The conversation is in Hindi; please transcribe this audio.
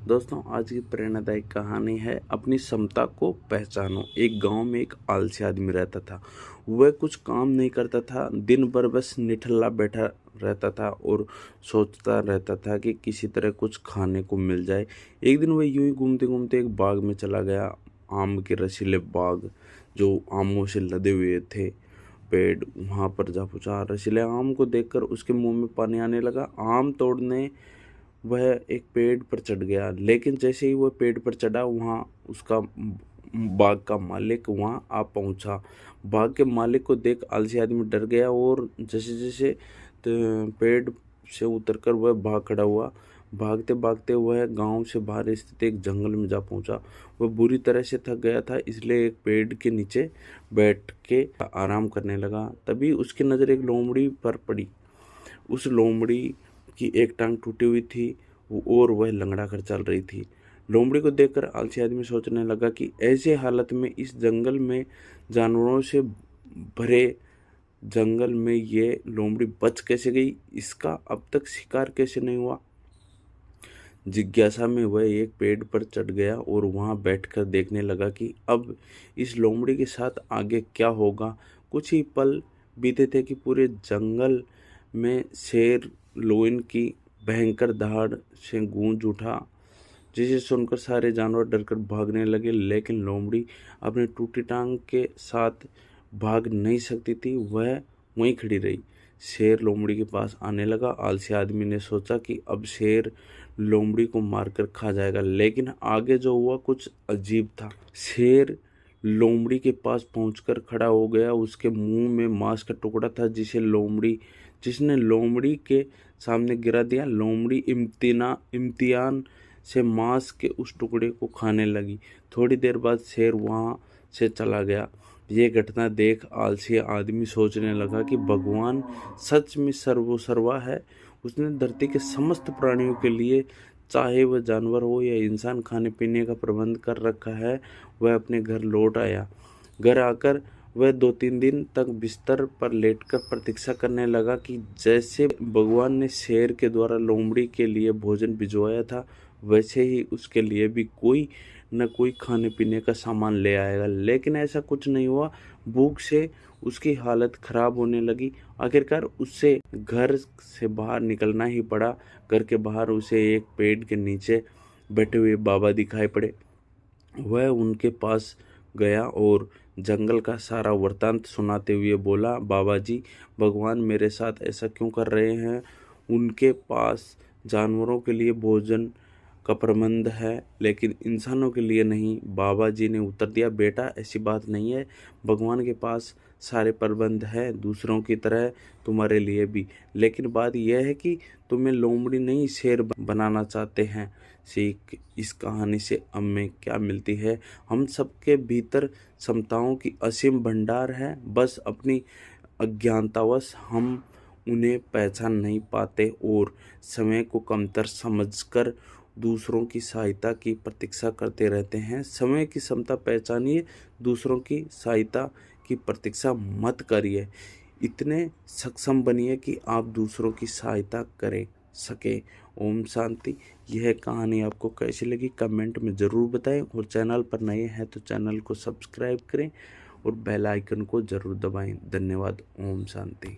दोस्तों, आज की प्रेरणादायक कहानी है अपनी क्षमता को पहचानो। एक गांव में एक आलसी आदमी रहता था। वह कुछ काम नहीं करता था, दिन भर बस निठल्ला बैठा रहता था और सोचता रहता था कि किसी तरह कुछ खाने को मिल जाए। एक दिन वह यूं ही घूमते घूमते एक बाग में चला गया। आम के रसीले बाग जो आमों से लदे हुए थे पेड़, वहां पर जा पहुंचा। रसीले आम को देखकर उसके मुंह में पानी आने लगा। आम तोड़ने वह एक पेड़ पर चढ़ गया, लेकिन जैसे ही वह पेड़ पर चढ़ा, वहाँ उसका बाग का मालिक वहाँ आ पहुँचा। बाग के मालिक को देख आलसी आदमी डर गया और जैसे जैसे पेड़ से उतरकर वह भाग खड़ा हुआ। भागते भागते वह गांव से बाहर स्थित एक जंगल में जा पहुंचा। वह बुरी तरह से थक गया था, इसलिए एक पेड़ के नीचे बैठ के आराम करने लगा। तभी उसकी नज़र एक लोमड़ी पर पड़ी। उस लोमड़ी की एक टांग टूटी हुई थी और वह लंगड़ा कर चल रही थी। लोमड़ी को देखकर आलसी आदमी सोचने लगा कि ऐसे हालत में इस जंगल में, जानवरों से भरे जंगल में, ये लोमड़ी बच कैसे गई? इसका अब तक शिकार कैसे नहीं हुआ? जिज्ञासा में वह एक पेड़ पर चढ़ गया और वहां बैठकर देखने लगा कि अब इस लोमड़ी के साथ आगे क्या होगा। कुछ ही पल बीते थे कि पूरे जंगल में शेर लोइन की भयंकर दहाड़ से गूंज उठा, जिसे सुनकर सारे जानवर डरकर भागने लगे। लेकिन लोमड़ी अपनी टूटी टांग के साथ भाग नहीं सकती थी। वह वहीं खड़ी रही। शेर लोमड़ी के पास आने लगा। आलसी आदमी ने सोचा कि अब शेर लोमड़ी को मारकर खा जाएगा, लेकिन आगे जो हुआ कुछ अजीब था। शेर लोमड़ी के पास पहुंचकर खड़ा हो गया। उसके मुंह में मांस का टुकड़ा था जिसने लोमड़ी के सामने गिरा दिया। लोमड़ी इम्तिहान से मांस के उस टुकड़े को खाने लगी। थोड़ी देर बाद शेर वहां से चला गया। ये घटना देख आलसी आदमी सोचने लगा कि भगवान सच में सर्वोसर्वा है। उसने धरती के समस्त प्राणियों के लिए, चाहे वह जानवर हो या इंसान, खाने पीने का प्रबंध कर रखा है। वह अपने घर लौट आया। घर आकर वह 2-3 दिन तक बिस्तर पर लेटकर प्रतीक्षा करने लगा कि जैसे भगवान ने शेर के द्वारा लोमड़ी के लिए भोजन भिजवाया था, वैसे ही उसके लिए भी कोई न कोई खाने पीने का सामान ले आएगा। लेकिन ऐसा कुछ नहीं हुआ। भूख से उसकी हालत खराब होने लगी। आखिरकार उसे घर से बाहर निकलना ही पड़ा। घर के बाहर उसे एक पेड़ के नीचे बैठे हुए बाबा दिखाई पड़े। वह उनके पास गया और जंगल का सारा वृतांत सुनाते हुए बोला, बाबा जी, भगवान मेरे साथ ऐसा क्यों कर रहे हैं? उनके पास जानवरों के लिए भोजन का प्रबंध है, लेकिन इंसानों के लिए नहीं। बाबा जी ने उत्तर दिया, बेटा, ऐसी बात नहीं है। भगवान के पास सारे प्रबंध है, दूसरों की तरह तुम्हारे लिए भी। लेकिन बात यह है कि तुम्हें लोमड़ी नहीं, शेर बनाना चाहते हैं। सीख इस कहानी से हमें क्या मिलती है? हम सबके भीतर क्षमताओं की असीम भंडार है, बस अपनी अज्ञानतावश हम उन्हें पहचान नहीं पाते और समय को कमतर समझकर दूसरों की सहायता की प्रतीक्षा करते रहते हैं। समय की क्षमता पहचानिए, दूसरों की सहायता की प्रतीक्षा मत करिए। इतने सक्षम बनिए कि आप दूसरों की सहायता करें सके। ओम शांति। यह कहानी आपको कैसी लगी कमेंट में ज़रूर बताएं, और चैनल पर नए हैं तो चैनल को सब्सक्राइब करें और बेल आइकन को ज़रूर दबाएं। धन्यवाद। ओम शांति।